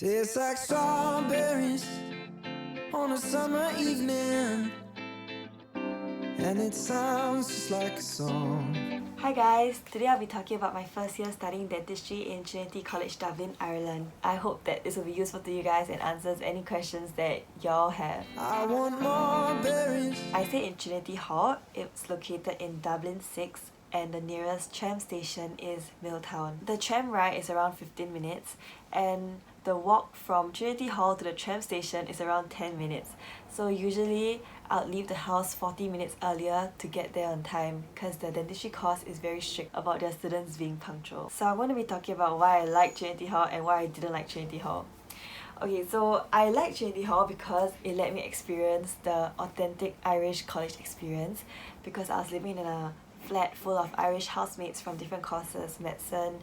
Tastes like strawberries on a summer evening, and it sounds just like a song. Hi guys, today I'll be talking about my first year studying dentistry in Trinity College, Dublin, Ireland. I hope that this will be useful to you guys and answers any questions that y'all have. I want more berries. I stay in Trinity Hall. It's located in Dublin 6 and the nearest tram station is Milltown. The tram ride is around 15 minutes and the walk from Trinity Hall to the tram station is around 10 minutes. So usually I'll leave the house 40 minutes earlier to get there on time because the dentistry course is very strict about their students being punctual. So I'm going to be talking about why I like Trinity Hall and why I didn't like Trinity Hall. Okay, so I like Trinity Hall because it let me experience the authentic Irish college experience because I was living in a flat full of Irish housemates from different courses: medicine,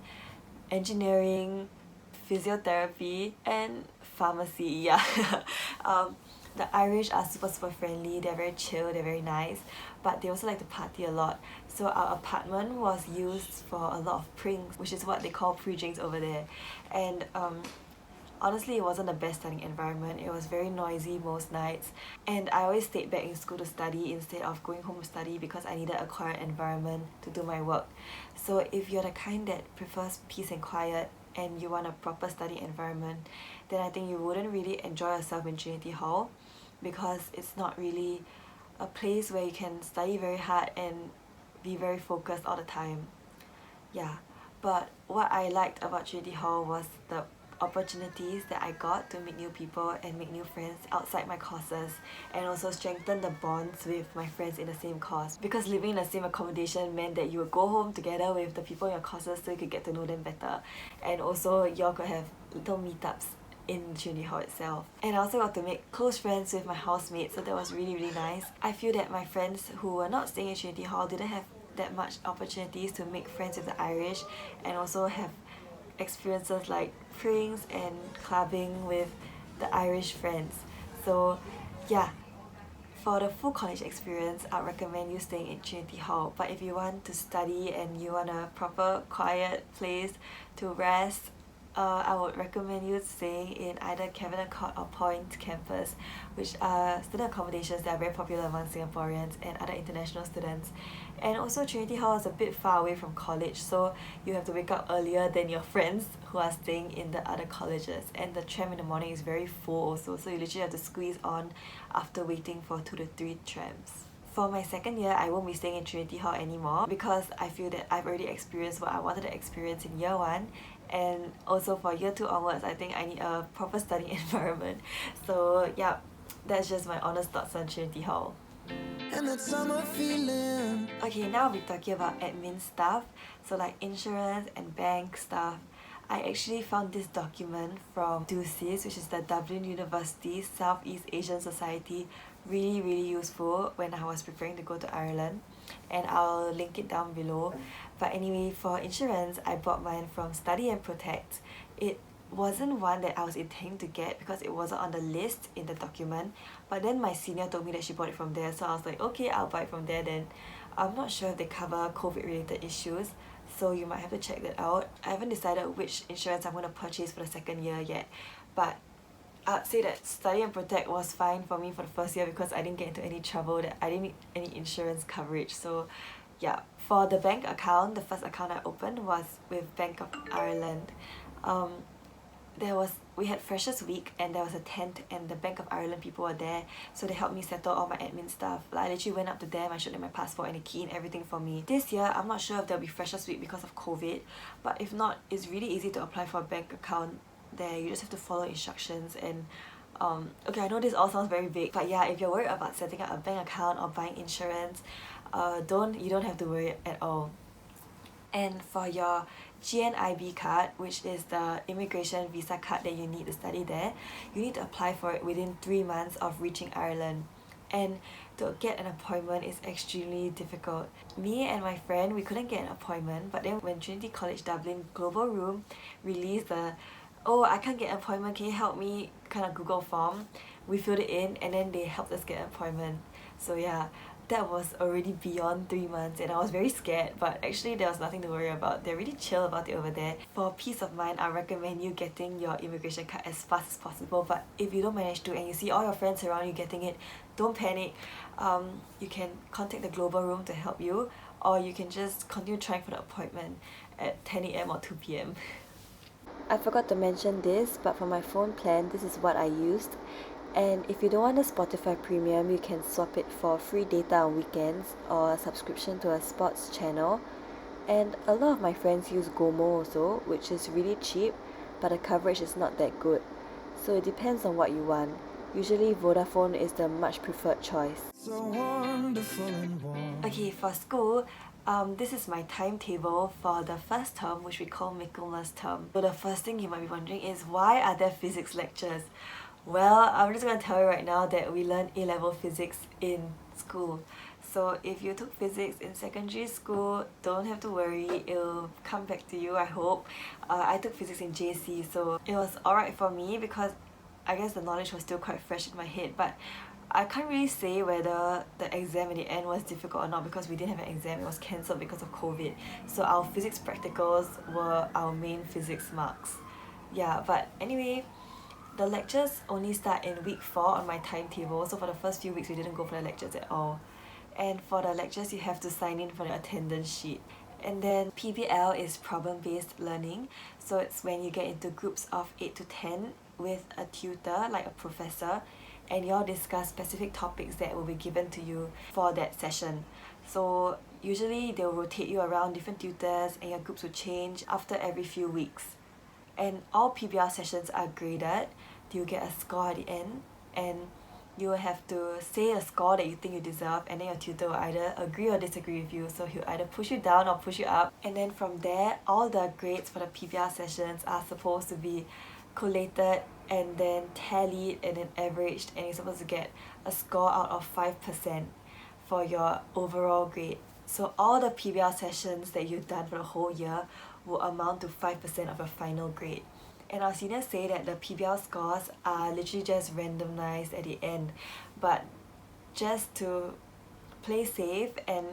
engineering, physiotherapy, and pharmacy. Yeah. The Irish are super friendly, they're very chill, they're very nice, but they also like to party a lot. So our apartment was used for a lot of prinks, which is what they call pre-drinks over there. And honestly, it wasn't the best studying environment. It was very noisy most nights, and I always stayed back in school to study instead of going home to study because I needed a quiet environment to do my work. So if you're the kind that prefers peace and quiet and you want a proper study environment, then I think you wouldn't really enjoy yourself in Trinity Hall because it's not really a place where you can study very hard and be very focused all the time. Yeah, but what I liked about Trinity Hall was the opportunities that I got to meet new people and make new friends outside my courses, and also strengthen the bonds with my friends in the same course, because living in the same accommodation meant that you would go home together with the people in your courses so you could get to know them better, and also y'all could have little meetups in Trinity Hall itself. And I also got to make close friends with my housemates, so that was really nice. I feel that my friends who were not staying in Trinity Hall didn't have that much opportunities to make friends with the Irish and also have experiences like pranks and clubbing with the Irish friends. So yeah, for the full college experience, I'd recommend you staying in Trinity Hall. But if you want to study and you want a proper quiet place to rest, I would recommend you staying in either Cabinet Court or Point campus, which are student accommodations that are very popular among Singaporeans and other international students. And also Trinity Hall is a bit far away from college, so you have to wake up earlier than your friends who are staying in the other colleges. And the tram in the morning is very full also, so you literally have to squeeze on after waiting for 2 to 3 trams. For my second year, I won't be staying in Trinity Hall anymore because I feel that I've already experienced what I wanted to experience in year 1, and also for year 2 onwards, I think I need a proper studying environment. So yeah, that's just my honest thoughts on Trinity Hall. And that summer feeling. Okay, now I'll be talking about admin stuff, so like insurance and bank stuff. I actually found this document from DUSIS, which is the Dublin University Southeast Asian Society, really useful when I was preparing to go to Ireland, and I'll link it down below. But anyway, for insurance, I bought mine from Study and Protect. It wasn't one that I was intending to get because it wasn't on the list in the document, but then my senior told me that she bought it from there, so I was like, okay, I'll buy it from there then. I'm not sure if they cover COVID related issues, so you might have to check that out. I haven't decided which insurance I'm going to purchase for the second year yet, but I'd say that Study and Protect was fine for me for the first year because I didn't get into any trouble, that I didn't need any insurance coverage. So yeah, for the bank account, the first account I opened was with Bank of Ireland. We had Freshers Week and there was a tent and the Bank of Ireland people were there, so they helped me settle all my admin stuff. Like, I literally went up to them, I showed them my passport and they keyed in everything for me. This year, I'm not sure if there'll be Freshers Week because of COVID, but if not, it's really easy to apply for a bank account there. You just have to follow instructions and okay, I know this all sounds very vague, but yeah, if you're worried about setting up a bank account or buying insurance, you don't have to worry at all. And for your GNIB card, which is the immigration visa card that you need to study there, you need to apply for it within 3 months of reaching Ireland. And to get an appointment is extremely difficult. Me and my friend, we couldn't get an appointment, but then when Trinity College Dublin Global Room released the "oh, I can't get an appointment, can you help me" kind of Google form, we filled it in and then they helped us get an appointment. So yeah, that was already beyond 3 months and I was very scared, but actually there was nothing to worry about. They're really chill about it over there. For peace of mind, I recommend you getting your immigration card as fast as possible, but if you don't manage to and you see all your friends around you getting it, don't panic. You can contact the global room to help you, or you can just continue trying for the appointment at 10 a.m. or 2 p.m. I forgot to mention this, but for my phone plan, this is what I used. And if you don't want a Spotify premium, you can swap it for free data on weekends or a subscription to a sports channel. And a lot of my friends use Gomo also, which is really cheap, but the coverage is not that good. So it depends on what you want. Usually Vodafone is the much preferred choice. So wonderful and warm. Okay, for school, this is my timetable for the first term, which we call Michaelmas term. So the first thing you might be wondering is, why are there physics lectures? Well, I'm just going to tell you right now that we learn A-level physics in school. So if you took physics in secondary school, don't have to worry, it'll come back to you, I hope. I took physics in JC, so it was alright for me because I guess the knowledge was still quite fresh in my head, but I can't really say whether the exam in the end was difficult or not because we didn't have an exam, it was cancelled because of COVID. So our physics practicals were our main physics marks. Yeah, but anyway, the lectures only start in week 4 on my timetable, so for the first few weeks we didn't go for the lectures at all. And for the lectures you have to sign in for the attendance sheet. And then PBL is problem-based learning, so it's when you get into groups of 8 to 10 with a tutor, like a professor, and you all discuss specific topics that will be given to you for that session. So usually they'll rotate you around different tutors and your groups will change after every few weeks. And all PBL sessions are graded. You'll get a score at the end, and you will have to say a score that you think you deserve, and then your tutor will either agree or disagree with you, so he'll either push you down or push you up. And then from there, all the grades for the PBL sessions are supposed to be collated and then tallied and then averaged, and you're supposed to get a score out of 5% for your overall grade. So all the PBL sessions that you've done for the whole year will amount to 5% of your final grade. And our seniors say that the PBL scores are literally just randomized at the end, but just to play safe and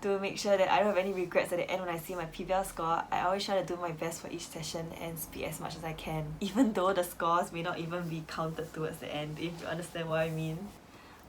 to make sure that I don't have any regrets at the end when I see my PBL score, I always try to do my best for each session and speak as much as I can, even though the scores may not even be counted towards the end, if you understand what I mean.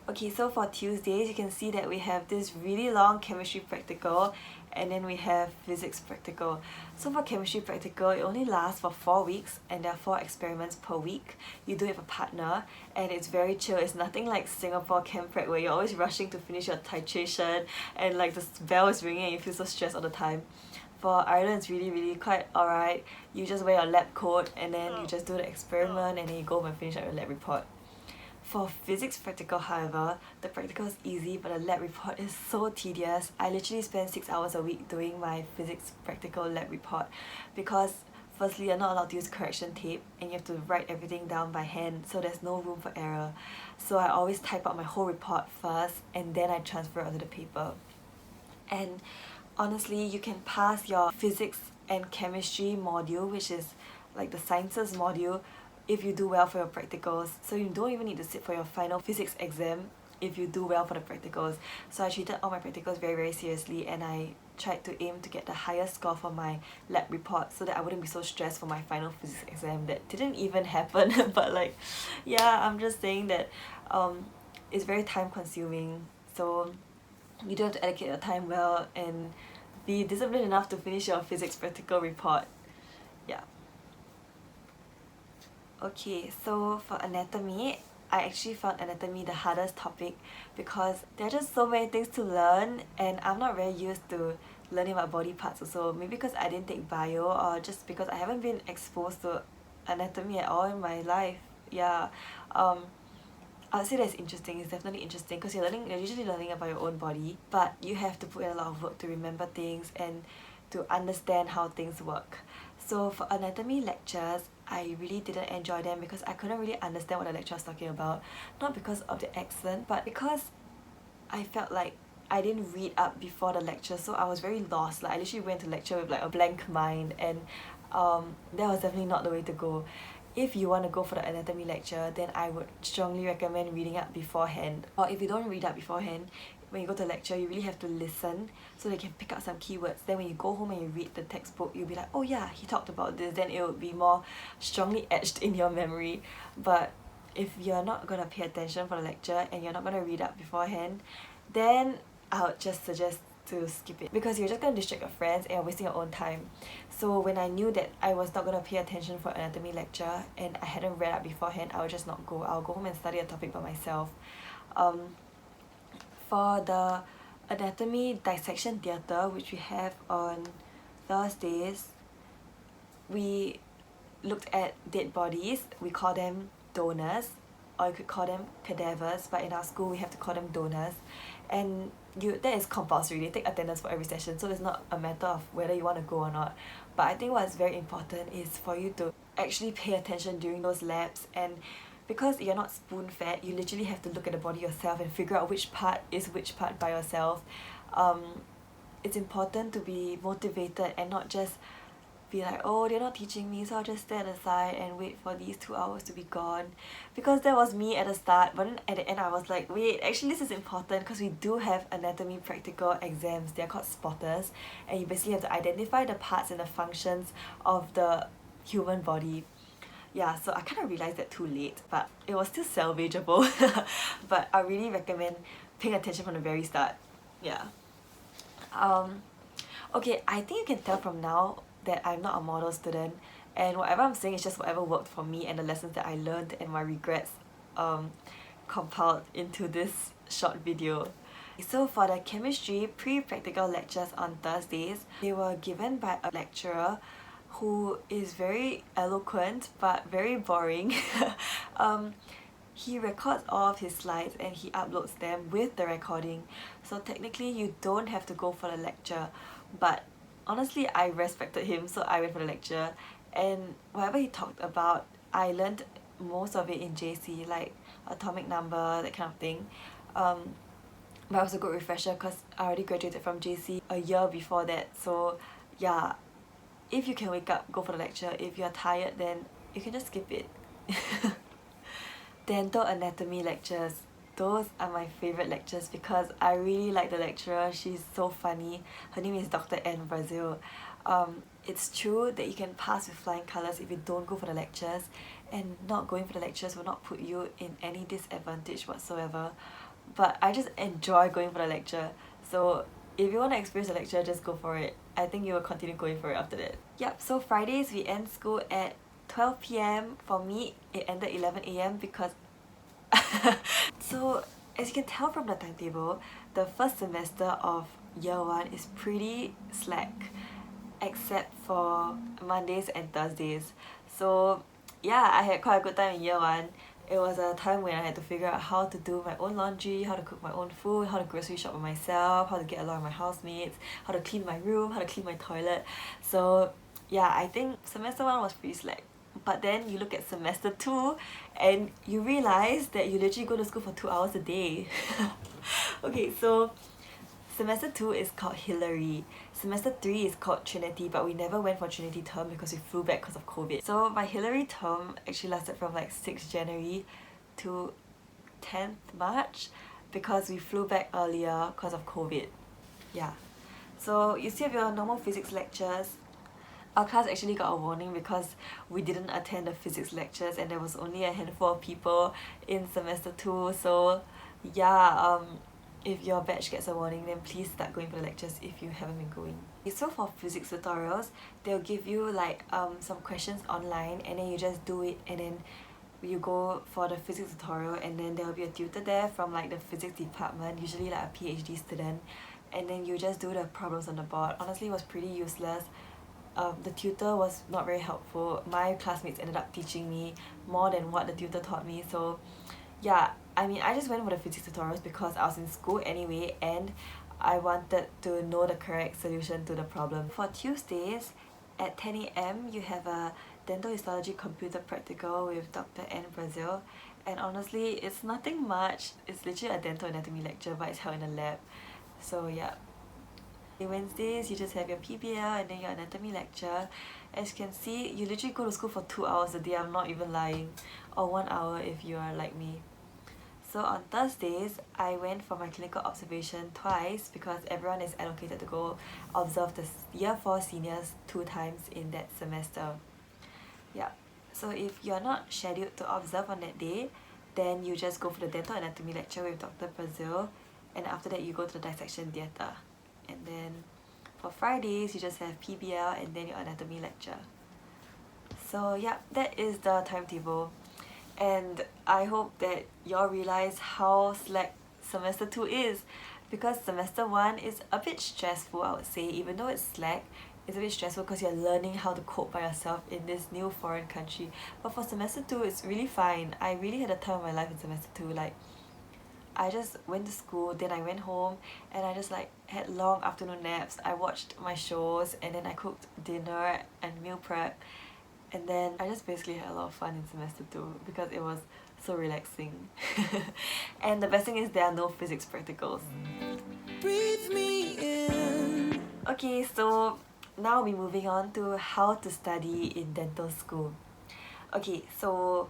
Okay, so for Tuesdays, you can see that we have this really long chemistry practical and then we have physics practical. So for chemistry practical, it only lasts for 4 weeks and there are 4 experiments per week. You do it with a partner and it's very chill. It's nothing like Singapore Chem Prac where you're always rushing to finish your titration and like the bell is ringing and you feel so stressed all the time. For Ireland, it's really quite alright. You just wear your lab coat and then you just do the experiment and then you go home and finish up your lab report. For physics practical, however, the practical is easy but the lab report is so tedious. I literally spend 6 hours a week doing my physics practical lab report because firstly you're not allowed to use correction tape and you have to write everything down by hand, so there's no room for error. So I always type out my whole report first and then I transfer it onto the paper. And honestly, you can pass your physics and chemistry module, which is like the sciences module, if you do well for your practicals. So you don't even need to sit for your final physics exam if you do well for the practicals. So I treated all my practicals very seriously and I tried to aim to get the highest score for my lab report so that I wouldn't be so stressed for my final physics exam that didn't even happen. But like, yeah, I'm just saying that it's very time consuming, so you do have to allocate your time well and be disciplined enough to finish your physics practical report. Yeah. Okay, so for anatomy, I actually found anatomy the hardest topic because there are just so many things to learn and I'm not very used to learning about body parts also. Maybe because I didn't take bio or just because I haven't been exposed to anatomy at all in my life. Yeah, I would say that's interesting. It's definitely interesting because you're usually learning about your own body, but you have to put in a lot of work to remember things and to understand how things work. So for anatomy lectures, I really didn't enjoy them because I couldn't really understand what the lecturer was talking about. Not because of the accent, but because I felt like I didn't read up before the lecture, so I was very lost. Like I literally went to lecture with like a blank mind, and that was definitely not the way to go. If you want to go for the anatomy lecture, then I would strongly recommend reading up beforehand. Or if you don't read up beforehand, when you go to a lecture, you really have to listen so they can pick up some keywords. Then when you go home and you read the textbook, you'll be like, oh yeah, he talked about this. Then it will be more strongly etched in your memory. But if you're not going to pay attention for the lecture and you're not going to read up beforehand, then I would just suggest to skip it, because you're just going to distract your friends and you're wasting your own time. So when I knew that I was not going to pay attention for anatomy lecture and I hadn't read up beforehand, I would just not go. I'll go home and study a topic by myself. For the anatomy dissection theatre, which we have on Thursdays, we looked at dead bodies. We call them donors, or you could call them cadavers, but in our school we have to call them donors. And that is compulsory. They take attendance for every session, so it's not a matter of whether you want to go or not. But I think what's very important is for you to actually pay attention during those labs, and because you're not spoon-fed, you literally have to look at the body yourself and figure out which part is which part by yourself. It's important to be motivated and not just be like, oh, they're not teaching me, so I'll just stand aside and wait for these 2 hours to be gone. Because that was me at the start, but then at the end I was like, wait, actually this is important, because we do have anatomy practical exams. They're called spotters, and you basically have to identify the parts and the functions of the human body. Yeah, so I kind of realised that too late, but it was still salvageable. But I really recommend paying attention from the very start. Yeah. Okay, I think you can tell from now that I'm not a model student, and whatever I'm saying is just whatever worked for me and the lessons that I learned and my regrets compiled into this short video. So for the chemistry pre-practical lectures on Thursdays, they were given by a lecturer who is very eloquent but very boring. He records all of his slides and he uploads them with the recording. So technically you don't have to go for the lecture, but honestly I respected him, so I went for the lecture, and whatever he talked about, I learned most of it in JC, like atomic number, that kind of thing. But it was a good refresher because I already graduated from JC a year before that. So yeah, if you can wake up, go for the lecture. If you're tired, then you can just skip it. Dental anatomy lectures. Those are my favourite lectures because I really like the lecturer. She's so funny. Her name is Dr. N. Brazil. It's true that you can pass with flying colours if you don't go for the lectures, and not going for the lectures will not put you in any disadvantage whatsoever. But I just enjoy going for the lecture. So if you want to experience the lecture, just go for it. I think you will continue going for it after that. Yep, so Fridays we end school at 12 p.m. For me, it ended 11 a.m. because so as you can tell from the timetable, the first semester of year 1 is pretty slack, except for Mondays and Thursdays. So yeah, I had quite a good time in year 1. It was a time when I had to figure out how to do my own laundry, how to cook my own food, how to grocery shop by myself, how to get along with my housemates, how to clean my room, how to clean my toilet. So yeah, I think semester 1 was pretty slack. But then you look at semester 2 and you realise that you literally go to school for 2 hours a day. Okay, so semester 2 is called Hillary. Semester 3 is called Trinity, but we never went for Trinity term because we flew back because of COVID. So my Hillary term actually lasted from like 6th January to 10th March because we flew back earlier because of COVID. Yeah. So you still have your normal physics lectures. Our class actually got a warning because we didn't attend the physics lectures and there was only a handful of people in semester 2. So yeah, if your batch gets a warning, then please start going for the lectures if you haven't been going. So for physics tutorials, they'll give you like some questions online, and then you just do it, and then you go for the physics tutorial, and then there will be a tutor there from like the physics department, usually like a PhD student, and then you just do the problems on the board. Honestly, it was pretty useless. The tutor was not very helpful. My classmates ended up teaching me more than what the tutor taught me. So yeah, I mean, I just went for the physics tutorials because I was in school anyway and I wanted to know the correct solution to the problem. For Tuesdays at 10 a.m, you have a dental histology computer practical with Dr. N. Brazil, and honestly, it's nothing much. It's literally a dental anatomy lecture, but it's held in a lab. So yeah. Wednesdays, you just have your PBL and then your anatomy lecture. As you can see, you literally go to school for 2 hours a day. I'm not even lying. Or 1 hour if you are like me. So on Thursdays, I went for my clinical observation twice because everyone is allocated to go observe the year 4 seniors 2 times in that semester. Yeah. So if you're not scheduled to observe on that day, then you just go for the dental anatomy lecture with Dr. Brazil, and after that you go to the dissection theatre. And then for Fridays, you just have PBL and then your anatomy lecture. So yeah, that is the timetable. And I hope that y'all realize how slack semester 2 is, because semester 1 is a bit stressful, I would say. Even though it's slack, it's a bit stressful because you're learning how to cope by yourself in this new foreign country. But for semester 2, it's really fine. I really had a time of my life in semester 2. Like, I just went to school, then I went home, and I just like had long afternoon naps. I watched my shows, and then I cooked dinner and meal prep. And then I just basically had a lot of fun in semester 2 because it was so relaxing. And the best thing is there are no physics practicals. Breathe me in. Okay, so now we're moving on to how to study in dental school. Okay, so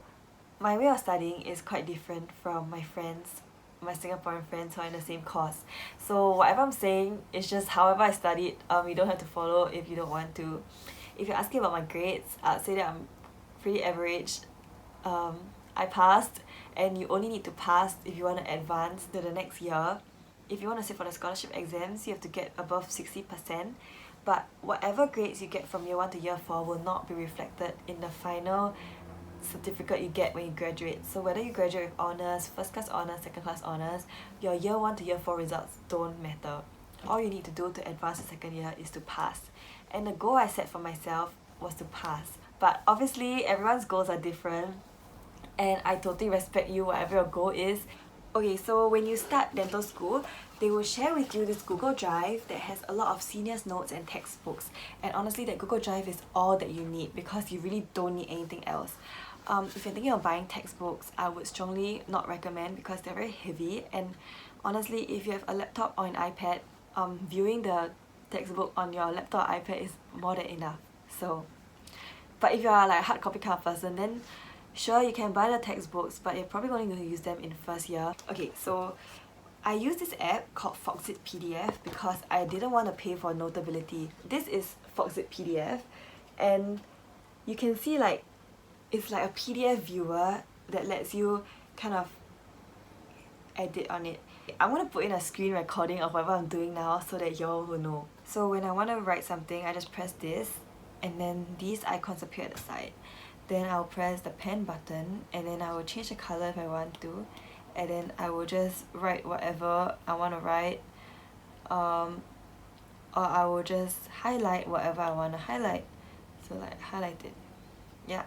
my way of studying is quite different from my friends, my Singaporean friends who are in the same course. So whatever I'm saying is just however I studied. You don't have to follow if you don't want to. If you're asking about my grades, I'd say that I'm pretty average. I passed, and you only need to pass if you want to advance to the next year. If you want to sit for the scholarship exams, you have to get above 60%. But whatever grades you get from year 1 to year 4 will not be reflected in the final certificate you get when you graduate. So whether you graduate with honours, first class honours, second class honours, your year 1 to year 4 results don't matter. All you need to do to advance the second year is to pass. And the goal I set for myself was to pass. But obviously everyone's goals are different, and I totally respect you whatever your goal is. Okay, so when you start dental school, they will share with you this Google Drive that has a lot of seniors notes and textbooks. And honestly, that Google Drive is all that you need because you really don't need anything else. If you're thinking of buying textbooks, I would strongly not recommend because they're very heavy. And honestly, if you have a laptop or an iPad, viewing the textbook on your laptop or iPad is more than enough. So, but if you are like a hard copy kind of person, then sure, you can buy the textbooks, but you're probably only going to use them in first year. Okay, so I use this app called Foxit PDF because I didn't want to pay for Notability. This is Foxit PDF, and you can see like it's like a PDF viewer that lets you kind of edit on it. I'm going to put in a screen recording of whatever I'm doing now so that y'all will know. So when I want to write something, I just press this, and then these icons appear at the side. Then I'll press the pen button, and then I will change the color if I want to, and then I will just write whatever I want to write, or I will just highlight whatever I want to highlight. So like highlight it, yeah.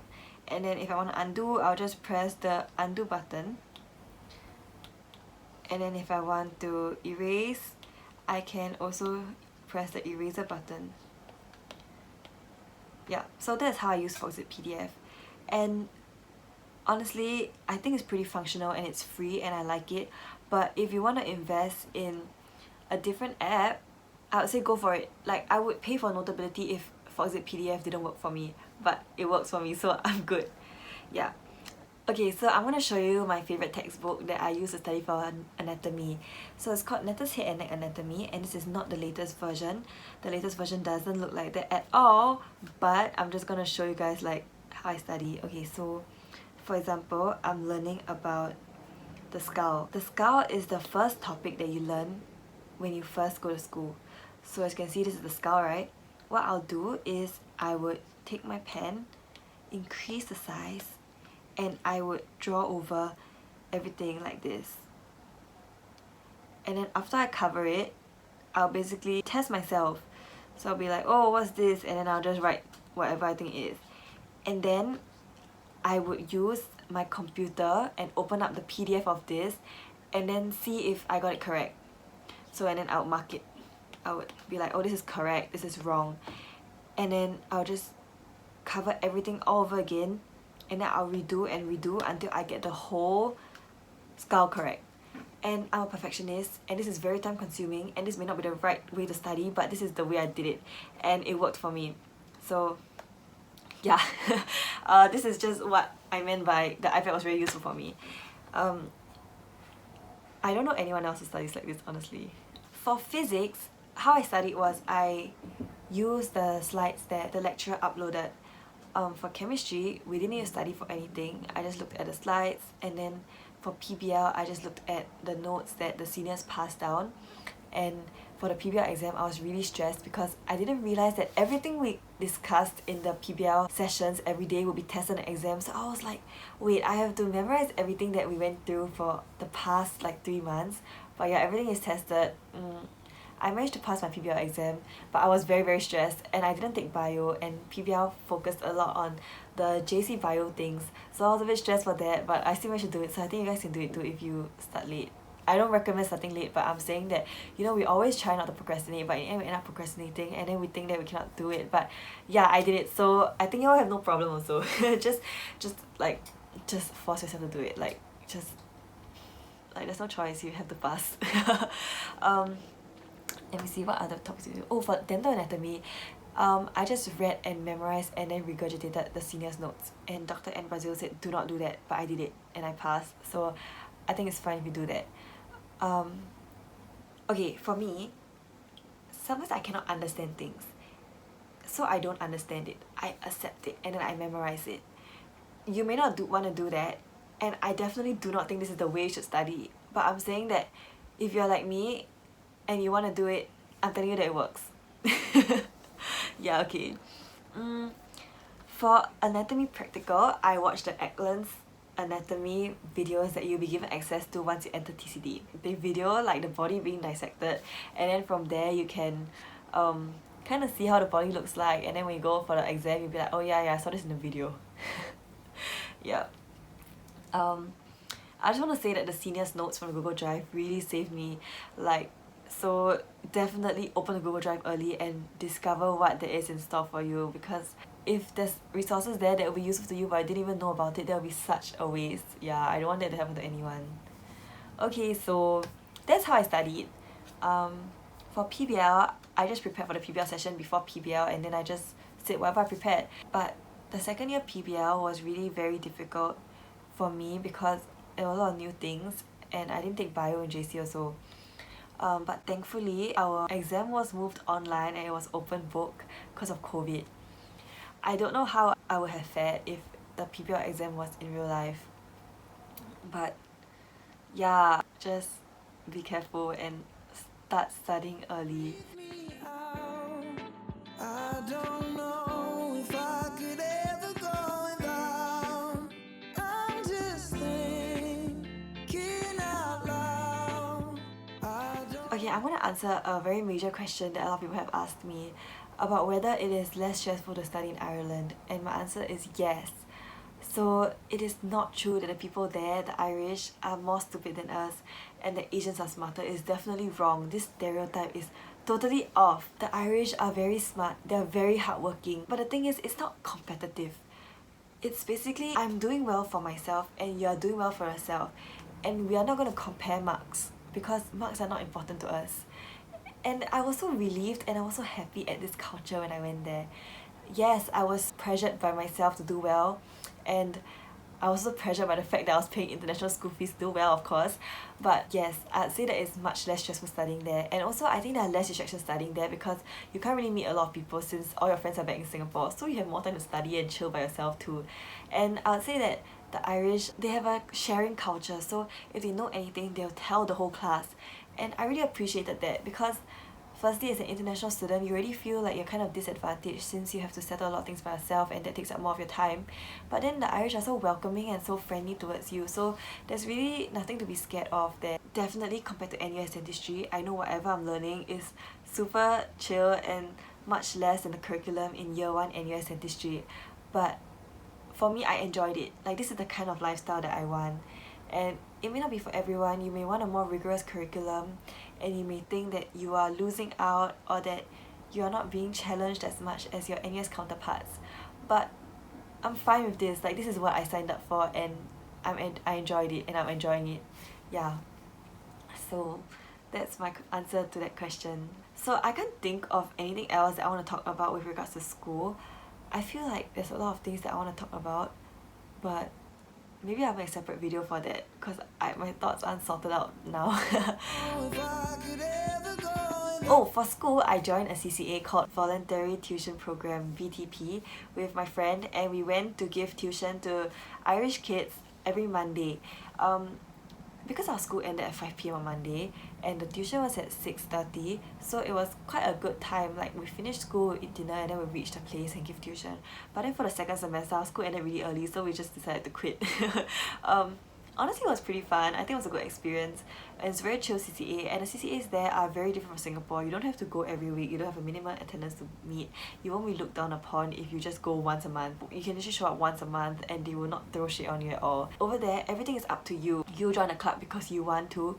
And then if I want to undo, I'll just press the undo button. And then if I want to erase, I can also press the eraser button. Yeah, so that's how I use Foxit PDF. And honestly, I think it's pretty functional and it's free and I like it. But if you want to invest in a different app, I would say go for it. Like, I would pay for Notability if Foxit PDF didn't work for me, but it works for me, so I'm good. Yeah. Okay, so I'm going to show you my favourite textbook that I use to study for anatomy. So it's called Netta's Head and Neck Anatomy, and this is not the latest version. The latest version doesn't look like that at all, but I'm just going to show you guys like how I study. Okay, so for example, I'm learning about the skull. The skull is the first topic that you learn when you first go to school. So as you can see, this is the skull, right? What I'll do is I would take my pen, increase the size, and I would draw over everything like this. And then after I cover it, I'll basically test myself. So I'll be like, oh, what's this? And then I'll just write whatever I think it is. And then I would use my computer and open up the PDF of this and then see if I got it correct. So and then I would mark it. I would be like, oh, this is correct, this is wrong. And then I'll just cover everything all over again, and then I'll redo and redo until I get the whole skull correct. And I'm a perfectionist, and this is very time consuming, and this may not be the right way to study, but this is the way I did it, and it worked for me. So yeah, this is just what I meant by the iPad was very useful for me. I don't know anyone else who studies like this, honestly. For physics, how I studied was I used the slides that the lecturer uploaded. For chemistry, we didn't need to study for anything. I just looked at the slides, and then for PBL, I just looked at the notes that the seniors passed down. And for the PBL exam, I was really stressed because I didn't realize that everything we discussed in the PBL sessions every day would be tested in the exam. So I was like, wait, I have to memorize everything that we went through for the past like 3 months. But yeah, everything is tested. I managed to pass my PBL exam, but I was very, very stressed, and I didn't take bio, and PBL focused a lot on the JC bio things, so I was a bit stressed for that, but I still managed to do it, so I think you guys can do it too if you start late. I don't recommend starting late, but I'm saying that, you know, we always try not to procrastinate, but in the end we end up procrastinating, and then we think that we cannot do it, but yeah, I did it, so I think you all have no problem also. just force yourself to do it, there's no choice, you have to pass. Let me see what other topics we do. Oh, for dental anatomy, I just read and memorized and then regurgitated the seniors' notes. And Dr. N. Brazil said, do not do that, but I did it and I passed. So I think it's fine if you do that. Okay, for me, sometimes I cannot understand things. So I don't understand it. I accept it and then I memorize it. You may not want to do that, and I definitely do not think this is the way you should study. But I'm saying that if you're like me, and you want to do it, I'm telling you that it works. Yeah, okay. For anatomy practical, I watched the Eklund's anatomy videos that you'll be given access to once you enter TCD. They video like the body being dissected, and then from there you can kind of see how the body looks like, and then when you go for the exam you'll be like, oh yeah, I saw this in the video. Yeah. I just want to say that the seniors' notes from Google Drive really saved me. So definitely open the Google Drive early and discover what there is in store for you, because if there's resources there that will be useful to you but I didn't even know about it, that will be such a waste. Yeah, I don't want that to happen to anyone. Okay, so that's how I studied. For PBL, I just prepared for the PBL session before PBL, and then I just said whatever I prepared. But the second year PBL was really very difficult for me because there were a lot of new things, and I didn't take bio in JC also. But thankfully our exam was moved online and it was open book because of COVID. I don't know how I would have fared if the PBL exam was in real life, but yeah, just be careful and start studying early. I don't know if I could ever go without. I'm just thinking out loud. Okay, I'm gonna answer a very major question that a lot of people have asked me about whether it is less stressful to study in Ireland, and my answer is yes. So it is not true that the people there, the Irish, are more stupid than us and the Asians are smarter. It's definitely wrong. This stereotype is totally off. The Irish are very smart, they're very hardworking, but the thing is, it's not competitive. It's basically, I'm doing well for myself and you're doing well for yourself, and we are not going to compare marks because marks are not important to us. And I was so relieved and I was so happy at this culture when I went there. Yes, I was pressured by myself to do well, and I was also pressured by the fact that I was paying international school fees to do well, of course. But yes, I'd say that it's much less stressful studying there. And also, I think there are less distractions studying there because you can't really meet a lot of people since all your friends are back in Singapore. So you have more time to study and chill by yourself too. And I'd say that the Irish, they have a sharing culture. So if they know anything, they'll tell the whole class. And I really appreciated that because firstly, as an international student, you already feel like you're kind of disadvantaged since you have to settle a lot of things by yourself and that takes up more of your time. But then the Irish are so welcoming and so friendly towards you, so there's really nothing to be scared of there. Definitely compared to NUS Dentistry, I know whatever I'm learning is super chill and much less than the curriculum in year 1 NUS Dentistry. But for me, I enjoyed it. Like, this is the kind of lifestyle that I want. And it may not be for everyone. You may want a more rigorous curriculum, and you may think that you are losing out or that you are not being challenged as much as your NUS counterparts. But I'm fine with this. Like, this is what I signed up for, and I enjoyed it and I'm enjoying it. Yeah. So that's my answer to that question. So I can't think of anything else that I want to talk about with regards to school. I feel like there's a lot of things that I want to talk about, but maybe I'll make a separate video for that because my thoughts aren't sorted out now. Oh, for school, I joined a CCA called Voluntary Tuition Program, VTP, with my friend, and we went to give tuition to Irish kids every Monday. Because our school ended at 5 p.m. on Monday and the tuition was at 6:30, so it was quite a good time. Like, we finished school, eat dinner, and then we reached the place and give tuition. But then for the second semester, our school ended really early, so we just decided to quit. Honestly, it was pretty fun. I think it was a good experience. And it's a very chill CCA, and the CCAs there are very different from Singapore. You don't have to go every week. You don't have a minimum attendance to meet. You won't be looked down upon if you just go once a month. You can just show up once a month and they will not throw shit on you at all. Over there, everything is up to you. You join a club because you want to,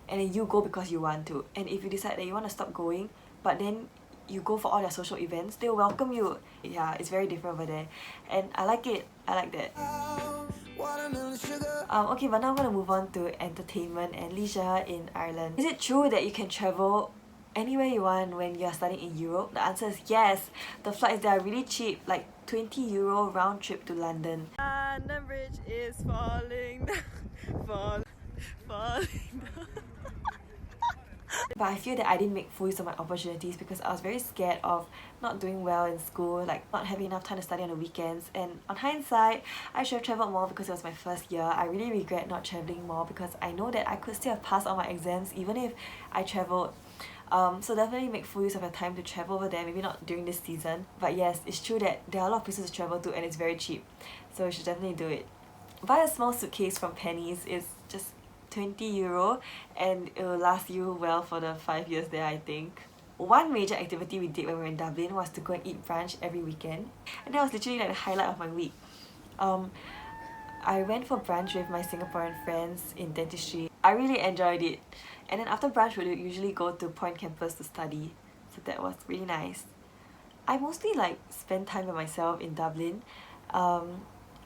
and then you go because you want to. And if you decide that you want to stop going, but then you go for all their social events, they'll welcome you. Yeah, it's very different over there. And I like it. I like that. Okay, but now I'm gonna move on to entertainment and leisure in Ireland. Is it true that you can travel anywhere you want when you're studying in Europe? The answer is yes. The flights there are really cheap, like €20 round trip to London. London Bridge is falling down, falling down. But I feel that I didn't make full use of my opportunities because I was very scared of not doing well in school, like not having enough time to study on the weekends. And on hindsight, I should have travelled more because it was my first year. I really regret not travelling more because I know that I could still have passed all my exams even if I travelled. So definitely make full use of your time to travel over there, maybe not during this season. But yes, it's true that there are a lot of places to travel to and it's very cheap. So you should definitely do it. Buy a small suitcase from Penny's. It's just €20 and it will last you well for the 5 years there, I think. One major activity we did when we were in Dublin was to go and eat brunch every weekend, and that was literally like the highlight of my week. I went for brunch with my Singaporean friends in Dentistry. I really enjoyed it, and then after brunch we would usually go to Point Campus to study, so that was really nice. I mostly like spend time by myself in Dublin.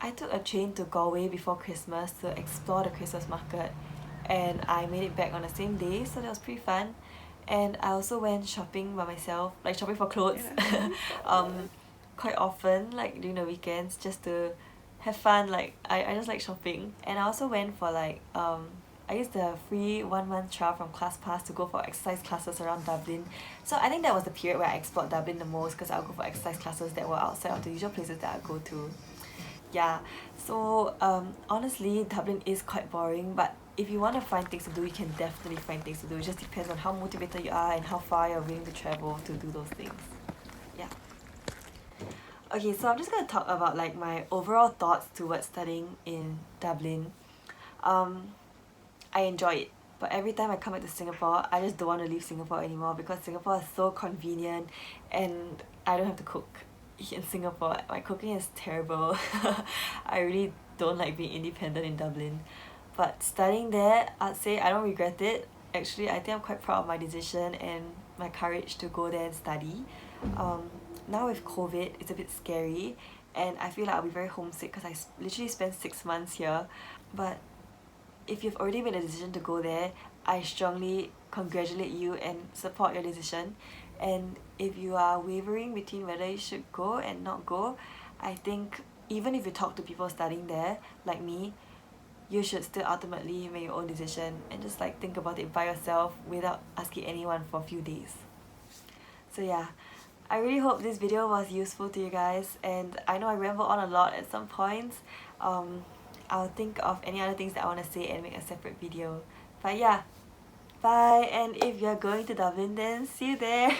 I took a train to Galway before Christmas to explore the Christmas market, and I made it back on the same day, so that was pretty fun. And I also went shopping by myself, like shopping for clothes, quite often, like during the weekends, just to have fun. Like, I just like shopping. And I also went for like, I used the free 1-month trial from ClassPass to go for exercise classes around Dublin. So I think that was the period where I explored Dublin the most because I'll go for exercise classes that were outside of the usual places that I go to. Yeah, so honestly, Dublin is quite boring, but if you want to find things to do, you can definitely find things to do. It just depends on how motivated you are and how far you're willing to travel to do those things. Yeah. Okay, so I'm just going to talk about like my overall thoughts towards studying in Dublin. I enjoy it, but every time I come back to Singapore, I just don't want to leave Singapore anymore because Singapore is so convenient and I don't have to cook. In Singapore, my cooking is terrible. I really don't like being independent in Dublin. But studying there, I'd say I don't regret it. Actually, I think I'm quite proud of my decision and my courage to go there and study. Now with COVID, it's a bit scary and I feel like I'll be very homesick because I literally spent 6 months here. But if you've already made a decision to go there, I strongly congratulate you and support your decision. And if you are wavering between whether you should go and not go, I think even if you talk to people studying there, like me, you should still ultimately make your own decision and just like think about it by yourself without asking anyone for a few days. So yeah, I really hope this video was useful to you guys, and I know I ramble on a lot at some points. I'll think of any other things that I want to say and make a separate video. But yeah. Bye, and if you're going to Dublin, then see you there.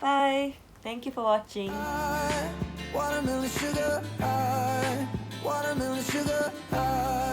Bye. Thank you for watching. Watermelon sugar high, watermelon sugar high.